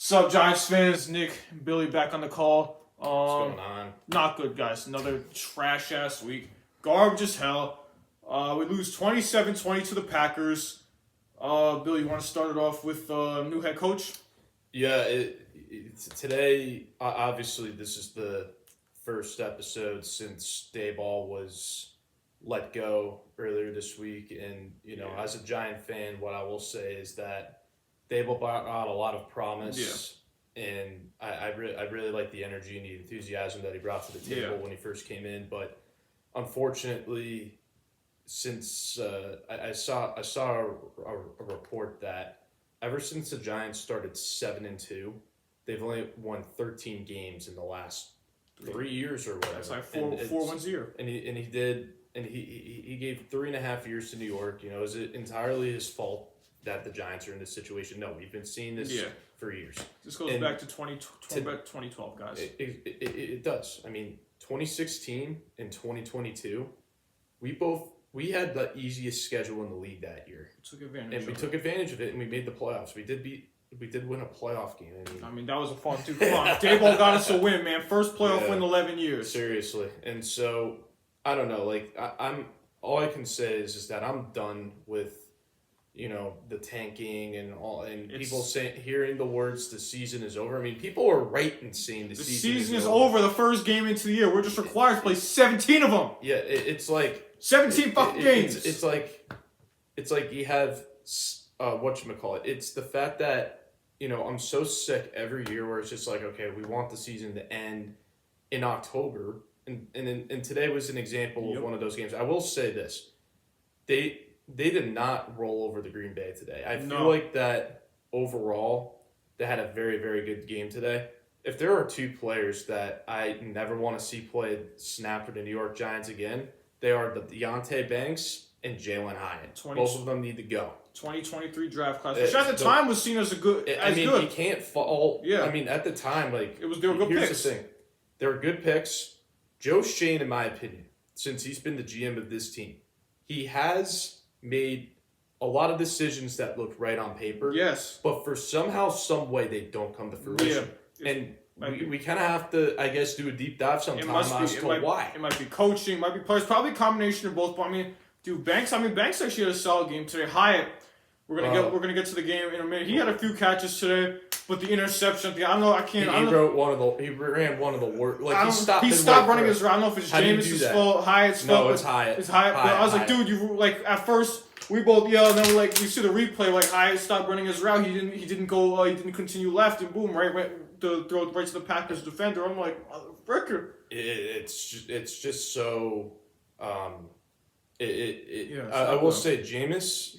What's up, Giants fans? Nick and Billy back on the call. What's going on? Not good, guys. Another trash-ass week. Garbage as hell. We lose 27-20 to the Packers. Billy, you want to start it off with new head coach? Yeah, today, obviously, this is the first episode since Dayball was let go earlier this week. And, as a Giant fan, what I will say is that Dayball brought out a lot of promise. Yeah. And I really like the energy and the enthusiasm that he brought to the table when he first came in. But unfortunately, since I saw a report that ever since the Giants started 7-2, they've only won 13 games in the last 3 years or whatever. That's like four wins a year. And he gave 3.5 years to New York. Is it entirely his fault that the Giants are in this situation? No, we've been seeing this for years. This goes back to 2012, guys. It does. I mean, 2016 and 2022, we had the easiest schedule in the league that year. Took advantage of it, and we made the playoffs. We did win a playoff game. I mean that was a fun too. Come on, Dayball got us a win, man. First playoff win in 11 years. Seriously, and so I don't know. Like I'm all I can say is that I'm done with the tanking and all, and people hearing the words the season is over. I mean, people are right in saying the season is over. The first game into the year, we're just required to play 17 of them. Yeah, it's like 17 fucking games. It's like you have whatchamacallit. It's the fact that I'm so sick every year where it's just like, okay, we want the season to end in October, and today was an example of one of those games. I will say this: They did not roll over the Green Bay today. I feel like that overall, they had a very, very good game today. If there are two players that I never want to see play snap for the New York Giants again, they are the Deontay Banks and Jalen Hyatt. Both of them need to go. 2023 draft class, which at the time was seen as good. You can't fall. Yeah. I mean, at the time, they were good picks. Here's the thing. They were good picks. Joe Schoen, in my opinion, since he's been the GM of this team, he has made a lot of decisions that look right on paper. Yes. But for somehow, some way, they don't come to fruition. Yeah. And we kind of have to, I guess, do a deep dive sometime as to why. It might be coaching, it might be players, probably a combination of both. But I mean, Banks actually had a solid game today. Hyatt, we're gonna get to the game in a minute. He had a few catches today, but the interception, he ran one of the worst. Like he stopped running his route. I don't know if it's Jameis's fault, Hyatt's fault. No, it's Hyatt. It's Hyatt. But I was like, dude, you at first we both yelled, and then we see the replay, Hyatt stopped running his route. He didn't go. He didn't continue left, and boom, went to throw it right to the Packers defender. I'm like, record. It's just so. I will say, Jameis.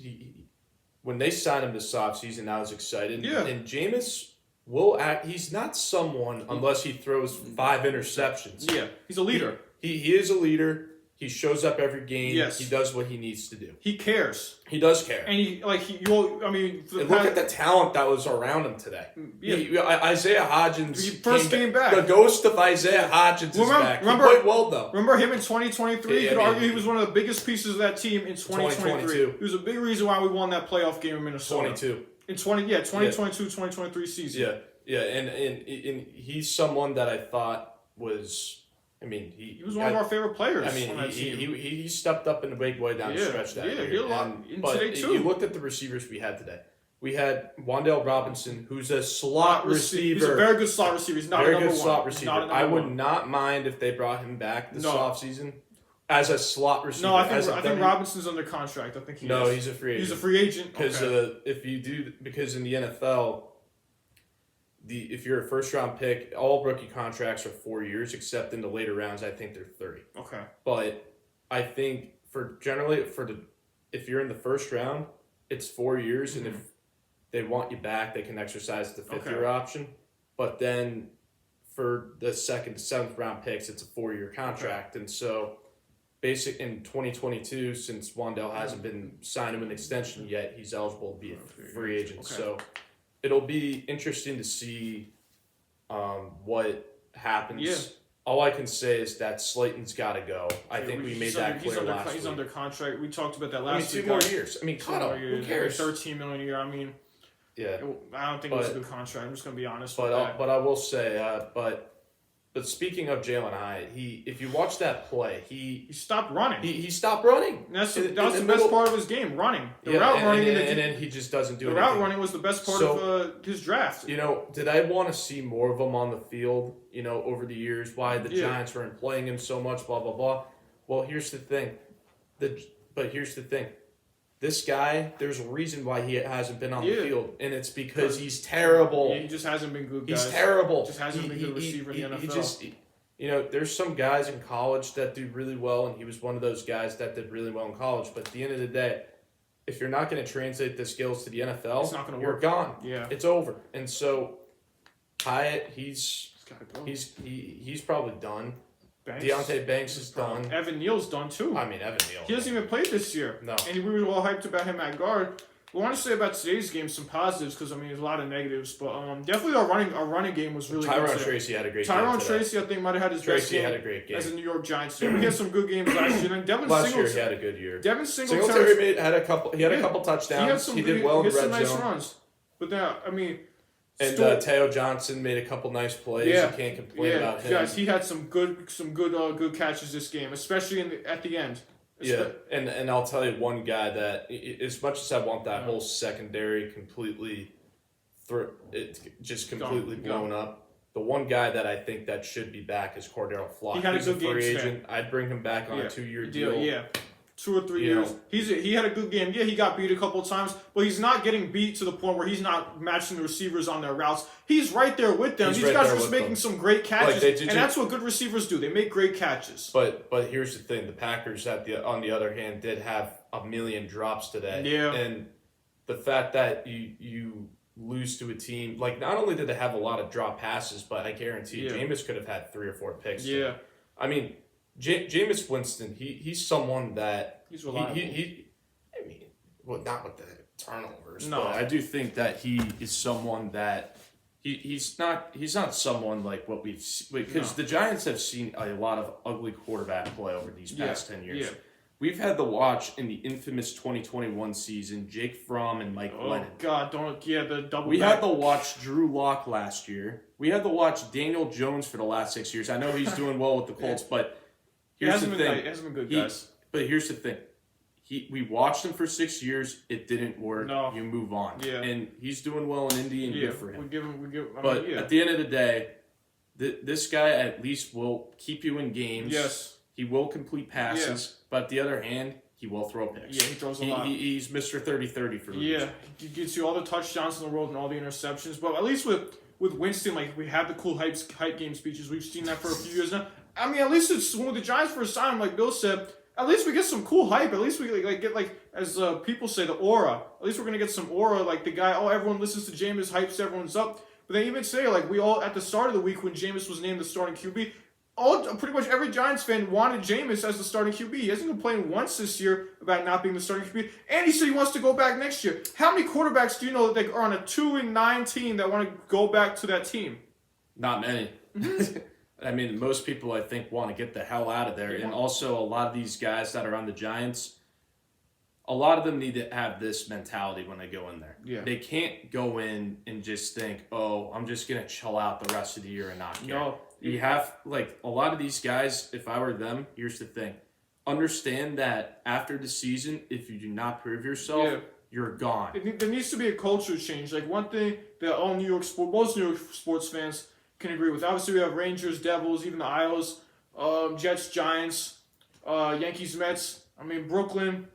When they signed him this offseason, I was excited. Yeah. And Jameis will act. He's not someone unless he throws 5 interceptions. Yeah. He's a leader. He is a leader. He shows up every game. Yes. He does what he needs to do. He cares. He does care. And look at the talent that was around him today. Yeah. Isaiah Hodgins. He first came back. The ghost of Isaiah Hodgins is back. He played well, though. Remember him in 2023? You could argue he was one of the biggest pieces of that team in 2023. He was a big reason why we won that playoff game in Minnesota. 2022-2023 season. Yeah, and he's someone that I thought was. I mean, he was one of our favorite players. I mean, he stepped up in a big way down the stretch that year. He had a lot today too. You looked at the receivers we had today. We had Wan'Dale Robinson, who's a slot receiver. He's a very good slot receiver. He's not a number one. Slot receiver. I would not mind if they brought him back this offseason as a slot receiver. No, I think Robinson's under contract. I think he is. He's a free agent. He's a free agent. Because because in the NFL, if you're a first-round pick, all rookie contracts are 4 years, except in the later rounds, I think they're 30. Okay. But I think if you're in the first round, it's 4 years, and if they want you back, they can exercise the fifth-year option. But then for the second to seventh round picks, it's a 4-year contract, and so in 2022, since Wan'Dale hasn't been signed him an extension yet, he's eligible to be a free agent. Okay. So it'll be interesting to see what happens. Yeah. All I can say is that Slayton's got to go. I think we made that clear last week. He's under contract. We talked about that last week. 2 more years. I mean, who cares? $13 million a year. I mean, Yeah. I don't think it was a good contract. I'm just gonna be honest with that. But I will say, but speaking of Jalen Hyatt, if you watch that play, he stopped running. He stopped running. That's the best part of his game, running. The route running, and then he just doesn't do the anything. route running was the best part of his draft. Did I want to see more of him on the field? Over the years, why the Giants weren't playing him so much, blah blah blah. Well, here's the thing. Here's the thing. This guy, there's a reason why he hasn't been on the field, and it's because he's terrible. Yeah, he just hasn't been good, guys. He's terrible. Just hasn't been a good receiver in the NFL. There's some guys in college that do really well, and he was one of those guys that did really well in college. But at the end of the day, if you're not going to translate the skills to the NFL, it's not going to you're work. gone. Yeah, it's over. And so, Hyatt, he's probably done. Deontay Banks is done. Evan Neal's done too. I mean, Evan Neal. He hasn't even played this year. No. And we were all hyped about him at guard. What I want to say about today's game, some positives, because there's a lot of negatives, but definitely our running game was really good. Tyrone Tracy had a great game. Tyrone Tracy, I think, might have had his best game. Had a great game as a New York Giants team. We had some good games last year. And Devin last year he had a good year. Devin Singletary had a couple touchdowns. He did well in the red nice zone. Runs. But now, and Teo Johnson made a couple nice plays. You can't complain about him. Guys, he had some good catches this game, especially at the end. Yeah, and I'll tell you one guy that, as much as I want that whole secondary completely blown up, the one guy that I think that should be back is Cordero Flock. He had He's a good free game agent. I'd bring him back on a 2-year deal. Yeah. 2 or 3 years. He had a good game. Yeah, he got beat a couple of times, but he's not getting beat to the point where he's not matching the receivers on their routes. He's right there with them. These guys are just making some great catches, and that's what good receivers do. They make great catches. But here's the thing: the Packers, on the other hand, did have a million drops today. Yeah. And the fact that you lose to a team, like, not only did they have a lot of drop passes, but I guarantee Jameis could have had 3 or 4 picks. Yeah. Today. I mean, Jameis Winston, he's someone that he's reliable. Not with the turnovers, no. but I do think that he is someone that he's not someone like what we've seen, because the Giants have seen a lot of ugly quarterback play over these past 10 years. Yeah. We've had to watch in the infamous 2021 season Jake Fromm and Mike Lennon. Oh God, the double. We had to watch Drew Lock last year. We had to watch Daniel Jones for the last 6 years. I know he's doing well with the Colts, but here's the thing. It hasn't been good, guys. But here's the thing. We watched him for 6 years. It didn't work. No. You move on. Yeah. And he's doing well in Indy, and good for him. But at the end of the day, this guy at least will keep you in games. Yes. He will complete passes. But on the other hand, he will throw picks. Yeah, he throws a lot. He's Mr. 30-30 for me. Yeah, he gets you all the touchdowns in the world and all the interceptions. But at least with Winston, like, we have the cool hype game speeches. We've seen that for a few years now. At least it's when the Giants first signed him, like Bill said, at least we get some cool hype. At least we get as people say, the aura. At least we're gonna get some aura. Like the guy, everyone listens to Jameis, hypes everyone's up. But they even say, like, we all at the start of the week when Jameis was named the starting QB, pretty much every Giants fan wanted Jameis as the starting QB. He hasn't complained once this year about not being the starting QB, and he said he wants to go back next year. How many quarterbacks do you know that are on a 2-9 team that want to go back to that team? Not many. I mean, most people, I think, want to get the hell out of there. And also, a lot of these guys that are on the Giants, a lot of them need to have this mentality when they go in there. Yeah. They can't go in and just think, oh, I'm just going to chill out the rest of the year and not care. No. You have, a lot of these guys, if I were them, here's the thing. Understand that after the season, if you do not prove yourself, you're gone. There needs to be a culture change. Like, one thing that most New York sports fans can agree with. Obviously, we have Rangers, Devils, even the Isles, Jets, Giants, Yankees, Mets. Brooklyn.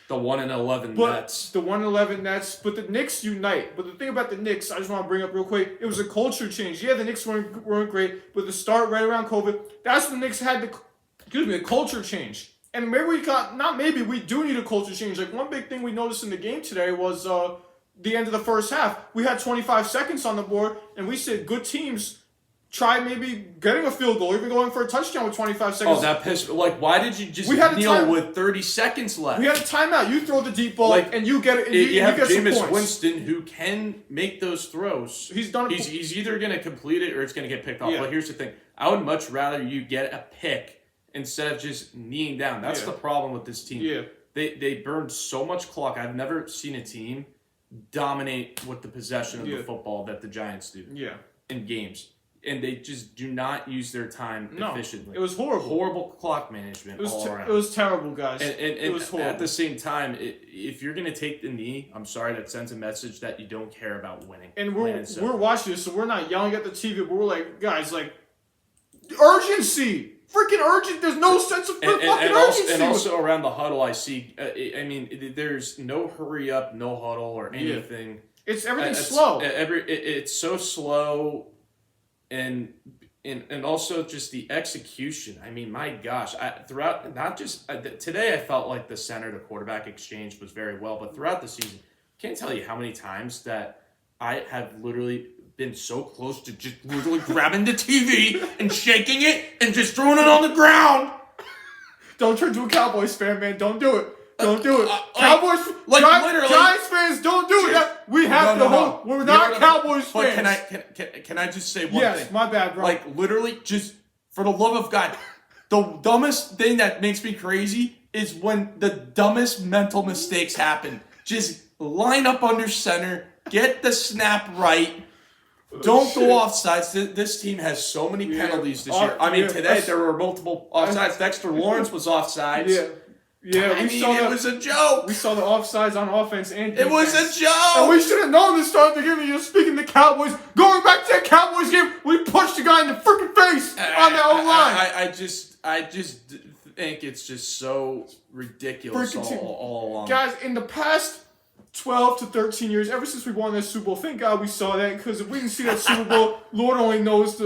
The 1-11 Nets. The 1-11 Nets. But the Knicks unite. But the thing about the Knicks, I just want to bring up real quick, it was a culture change. Yeah, the Knicks weren't great, but the start right around COVID, that's when the Knicks had a culture change. And maybe we do need a culture change. Like, one big thing we noticed in the game today was the end of the first half. We had 25 seconds on the board, and we said good teams try maybe getting a field goal, even going for a touchdown with 25 seconds. Oh, that pissed me. Like, why did you just kneel with 30 seconds left? We had a timeout. You throw the deep ball, and you get it. And you have get Jameis Winston, who can make those throws. He's done it. He's either going to complete it or it's going to get picked off. Yeah. But here's the thing. I would much rather you get a pick instead of just kneeling down. That's the problem with this team. Yeah. They burned so much clock. I've never seen a team dominate with the possession of Yeah. the football that the Giants do Yeah. in games. And they just do not use their time efficiently. It was horrible. Horrible clock management all around. It was terrible, guys. And it was horrible. At the same time, if you're going to take the knee, I'm sorry, that sends a message that you don't care about winning. And we're watching this, so we're not yelling at the TV, but we're like, guys, like, urgency! Freaking urgent! There's no sense of fucking urgency! And also around the huddle, I see, I mean, there's no hurry up, no huddle, or anything. It's everything's slow. It's so slow, and also just the execution. I mean, my gosh, throughout, not just today, I felt like the center to quarterback exchange was very well, but throughout the season, can't tell you how many times that I have literally been so close to just literally grabbing the TV and shaking it and just throwing it on the ground. Don't turn to a Cowboys fan, man. Don't do it. Don't do it. Cowboys, literally. Giants fans, don't do it. We have to hold. We're not Cowboys fans. But can I just say one thing? Yes, my bad, bro. Like, literally, just for the love of God, the dumbest thing that makes me crazy is when the dumbest mental mistakes happen. Just line up under center, get the snap right. Don't go offsides. This team has so many penalties this year. I mean, today there were multiple offsides. Dexter Lawrence was offsides. Yeah. It was a joke. We saw the offsides on offense and defense. It was a joke. And we should have known this start of the game. You're speaking the Cowboys. Going back to that Cowboys game, we punched the guy in the freaking face on that O-line. I just think it's just so ridiculous all along. Guys, in the past 12 to 13 years, ever since we won this Super Bowl, thank God we saw that, because if we didn't see that Super Bowl, Lord only knows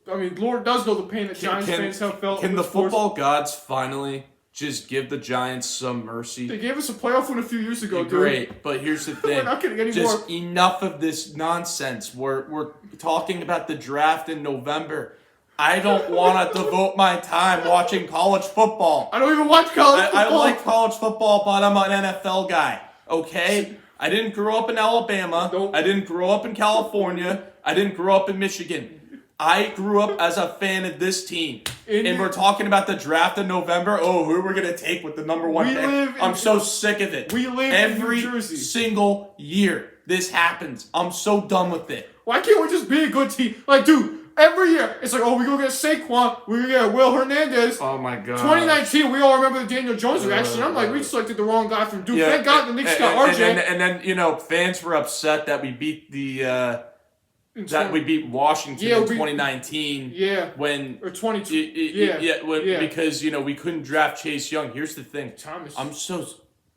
Lord does know the pain that Giants fans have felt. Can the football gods finally just give the Giants some mercy? They gave us a playoff win a few years ago, dude. Great, but here's the thing. We're not getting any just more. Enough of this nonsense. We're talking about the draft in November. I don't want to devote my time watching college football. I don't even watch college football. I like college football, but I'm an NFL guy. Okay? I didn't grow up in Alabama. Nope. I didn't grow up in California. I didn't grow up in Michigan. I grew up as a fan of this team. And we're talking about the draft in November. Oh, who we're going to take with the number one pick. I'm so sick of it. We live every in New Jersey. Single year this happens. I'm so done with it. Why can't we just be a good team? Like, dude, every year, it's like, oh, we go get Saquon, we go get Will Hernandez. Oh, my God. 2019, we all remember the Daniel Jones reaction. I'm like, we selected the wrong guy from Duke. Yeah, thank God the Knicks got RJ. And then, fans were upset that we beat we beat Washington in 2019. Yeah. Or 22. Because, we couldn't draft Chase Young. Here's the thing. Thomas.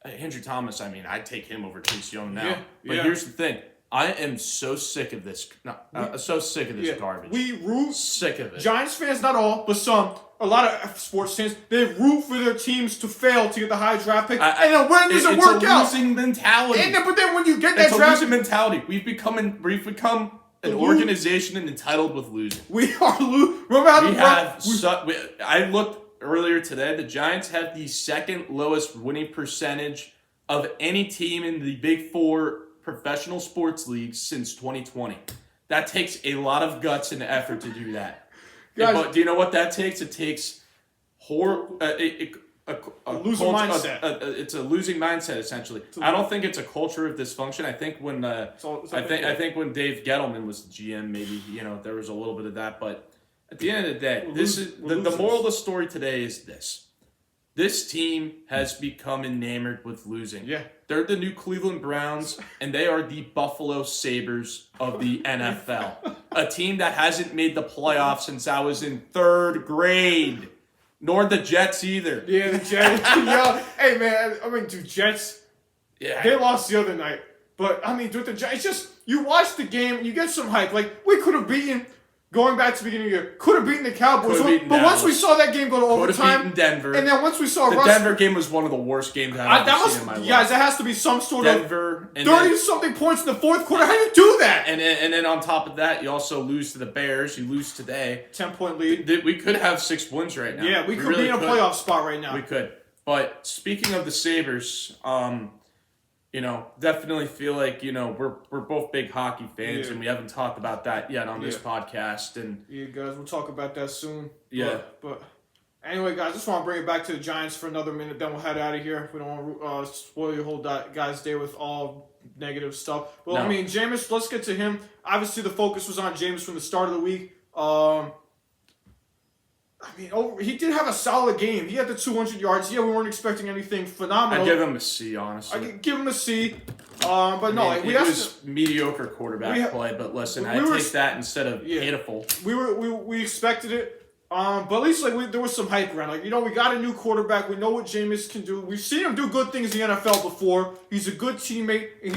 Andrew Thomas, I'd take him over Chase Young now. Yeah. But here's the thing. I am so sick of this. So sick of this garbage. We root. Sick of it. Giants fans, not all, but some. A lot of sports fans, they root for their teams to fail to get the high draft pick. And then when does it work out? It's a losing mentality. But then when you get that draft, it's a losing mentality. We've become an organization and entitled with losing. We are losing. Remember how I looked earlier today. The Giants have the second lowest winning percentage of any team in the Big Four professional sports leagues since 2020. That takes a lot of guts and effort to do that. But do you know what that takes? It takes a losing mindset. It's a losing mindset, essentially. I don't think it's a culture of dysfunction. I think when I think when Dave Gettleman was the GM, maybe there was a little bit of that. But at the end of the day, the moral of the story today is this: this team has become enamored with losing. Yeah. They're the new Cleveland Browns, and they are the Buffalo Sabres of the NFL. A team that hasn't made the playoffs since I was in 3rd grade. Nor the Jets either. Yeah, the Jets. Hey, man, dude, Jets, they lost the other night. But, dude, the Jets, it's just, you watch the game, and you get some hype. Like, we could have beaten, going back to the beginning of the year, could have beaten the Cowboys. But once we saw that game go to overtime, beaten Denver. And then once we saw the Denver game was one of the worst games I've ever seen in my life. Guys, that has to be some sort Denver, of 30-something points in the fourth quarter. How do you do that? And then on top of that, you also lose to the Bears. You lose today. 10-point lead. We could have 6 wins right now. Yeah, we could be in a playoff spot right now. We could. But speaking of the Sabres, definitely feel like, we're both big hockey fans, and we haven't talked about that yet on this podcast. And yeah, guys, we'll talk about that soon. Yeah. But anyway, guys, just want to bring it back to the Giants for another minute, then we'll head out of here. We don't want to spoil your whole guy's day with all negative stuff. Well, No. I mean, Jameis, let's get to him. Obviously, the focus was on Jameis from the start of the week. He did have a solid game. He had the 200 yards. Yeah, we weren't expecting anything phenomenal. I'd give him a C, honestly. I could give him a C. But no, it was mediocre quarterback play. But listen, I take that instead of pitiful. We expected it. But at least there was some hype around. We got a new quarterback. We know what Jameis can do. We've seen him do good things in the NFL before. He's a good teammate, and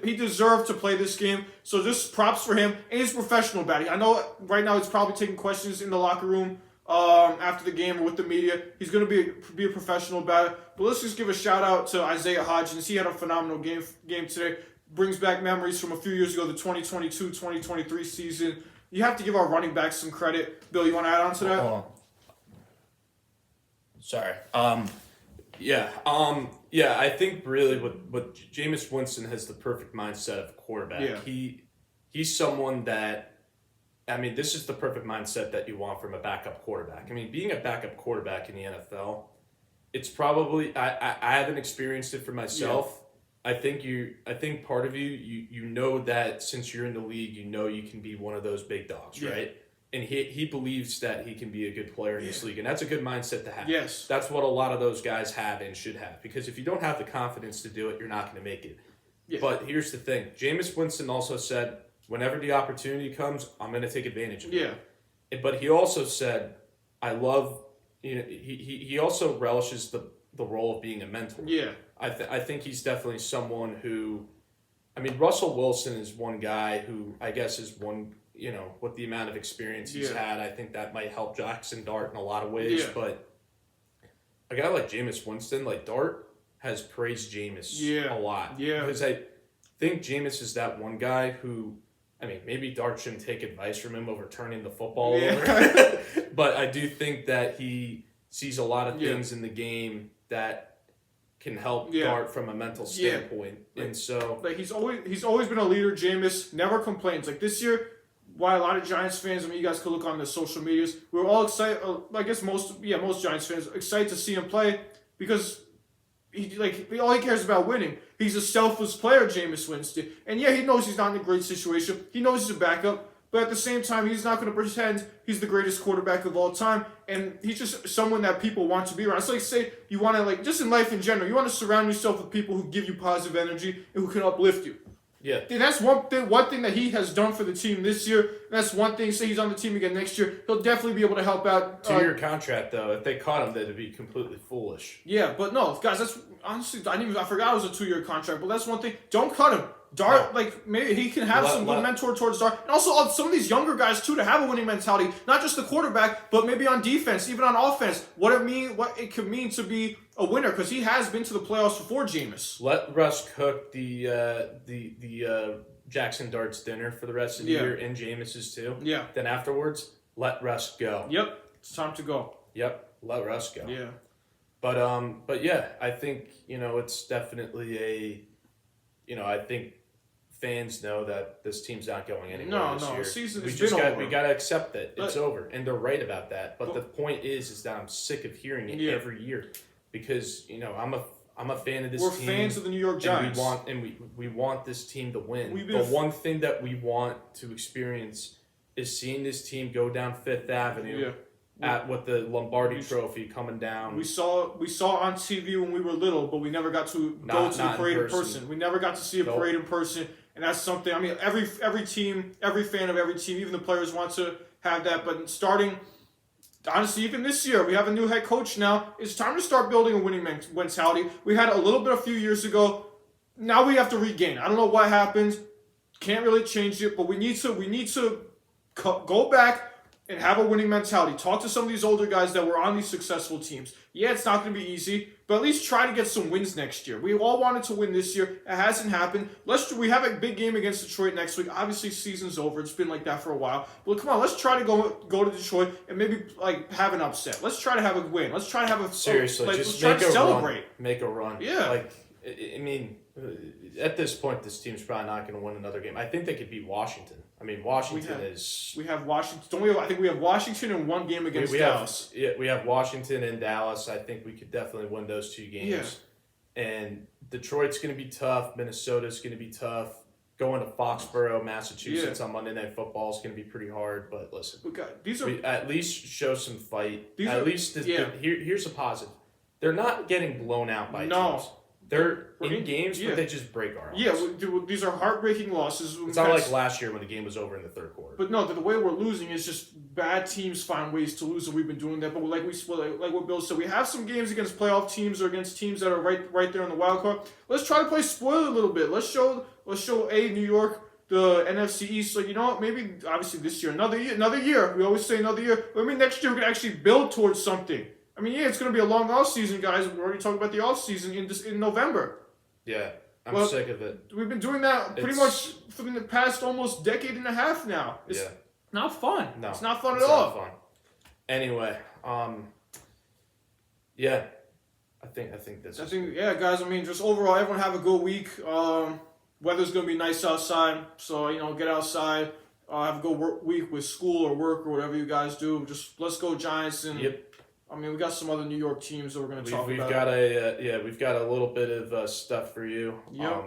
he deserved to play this game. So just props for him. And he's professional about it. I know right now he's probably taking questions in the locker room after the game or with the media. He's going to be a professional about it. But let's just give a shout out to Isaiah Hodgins. He had a phenomenal game today. Brings back memories from a few years ago, the 2022-2023 season. You have to give our running backs some credit. Bill, you want to add on to that? Hold on. Sorry. I think really what Jameis Winston has the perfect mindset of a quarterback. Yeah. He's someone that, this is the perfect mindset that you want from a backup quarterback. Being a backup quarterback in the NFL, it's probably, I haven't experienced it for myself. Yeah. I think part of you know that since you're in the league, you can be one of those big dogs, right? And he believes that he can be a good player in this league, and that's a good mindset to have. Yes. That's what a lot of those guys have and should have, because if you don't have the confidence to do it, you're not going to make it. Yeah. But here's the thing. Jameis Winston also said, whenever the opportunity comes, I'm going to take advantage of it. Yeah. But he also said, I love, he also relishes the role of being a mentor. Yeah. I think he's definitely someone who, Russell Wilson is one guy who I guess is one, with the amount of experience he's had, I think that might help Jackson Dart in a lot of ways. Yeah. But a guy like Jameis Winston, Dart has praised Jameis a lot. Yeah. Because I think Jameis is that one guy who, maybe Dart shouldn't take advice from him over turning the football over. But I do think that he sees a lot of things in the game that can help Dart from a mental standpoint. And so he's always been a leader, Jameis, never complains. This year, why a lot of Giants fans, you guys could look on the social medias, we were all excited, I guess most Giants fans excited to see him play because all he cares about winning. He's a selfless player, Jameis Winston. And he knows he's not in a great situation. He knows he's a backup. But at the same time, he's not going to pretend he's the greatest quarterback of all time. And he's just someone that people want to be around. It's say you want to, just in life in general, you want to surround yourself with people who give you positive energy and who can uplift you. Yeah. And that's one thing that he has done for the team this year. And that's one thing, say he's on the team again next year, he'll definitely be able to help out. 2-year contract, though. If they caught him, that'd be completely foolish. Yeah, but no, guys, that's honestly, I forgot it was a 2-year contract, but that's one thing. Don't cut him. Dart, maybe he can have some good mentor towards Dart. And also some of these younger guys, too, to have a winning mentality. Not just the quarterback, but maybe on defense, even on offense. What it could mean to be a winner, because he has been to the playoffs before, Jameis. Let Russ cook the Jackson Dart's dinner for the rest of the year, and Jameis's, too. Yeah. Then afterwards, let Russ go. Yep. It's time to go. Yep. Let Russ go. Yeah. But yeah, I think, it's definitely I think fans know that this team's not going anywhere this year. The season we got to accept that it's over, and they're right about that. But the point is that I'm sick of hearing it every year, because I'm a fan of this team. We're fans of the New York Giants, we want this team to win. The one thing that we want to experience is seeing this team go down Fifth Avenue. With the Lombardi Trophy coming down. We saw on TV when we were little, but we never got to go to the parade in person. We never got to see a parade in person, and that's something. Every team, every fan of every team, even the players want to have that. But starting, honestly, even this year, we have a new head coach now. It's time to start building a winning mentality. We had a little bit a few years ago. Now we have to regain. I don't know what happened. Can't really change it, but we need to go back and have a winning mentality. Talk to some of these older guys that were on these successful teams. Yeah, it's not going to be easy, but at least try to get some wins next year. We all wanted to win this year. It hasn't happened. We have a big game against Detroit next week. Obviously, season's over. It's been like that for a while. But come on, let's try to go to Detroit and maybe have an upset. Let's try to have a win. Let's try to have a seriously. Just make a celebrate. Make a run. Yeah. At this point, this team's probably not going to win another game. I think they could beat Washington. Washington We have Washington. I think we have Washington in one game against Dallas. We have Washington and Dallas. I think we could definitely win those two games. Yeah. Detroit's going to be tough. Minnesota's going to be tough. Going to Foxborough, Massachusetts on Monday Night Football is going to be pretty hard. But listen, we at least show some fight. Here's a positive. They're not getting blown out by teams. They're in games, but they just break our hearts. Yeah, these are heartbreaking losses. It's not like last year when the game was over in the third quarter. But no, the way we're losing is just bad teams find ways to lose, and we've been doing that. But like what Bill said, we have some games against playoff teams or against teams that are right there in the wild card. Let's try to play spoiler a little bit. Let's show New York the NFC East. So you know what? Maybe obviously this year, another year. We always say another year. But maybe next year we can actually build towards something. I mean, it's going to be a long off season, guys. We're already talking about the off season in November. Yeah, I'm sick of it. We've been doing that pretty much for the past almost decade and a half now. It's not fun. No, it's not fun at all. Not fun. Anyway, I think this. Guys. I mean, just overall, everyone have a good week. Weather's going to be nice outside, so get outside. Have a good week with school or work or whatever you guys do. Just let's go Giants and. Yep. I mean, we got some other New York teams that we're going to talk about. We've got a little bit of stuff for you. Yep.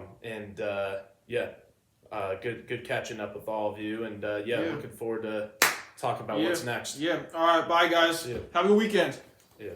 Good catching up with all of you, and looking forward to talking about what's next. Yeah. All right. Bye, guys. Have a good weekend. Yeah.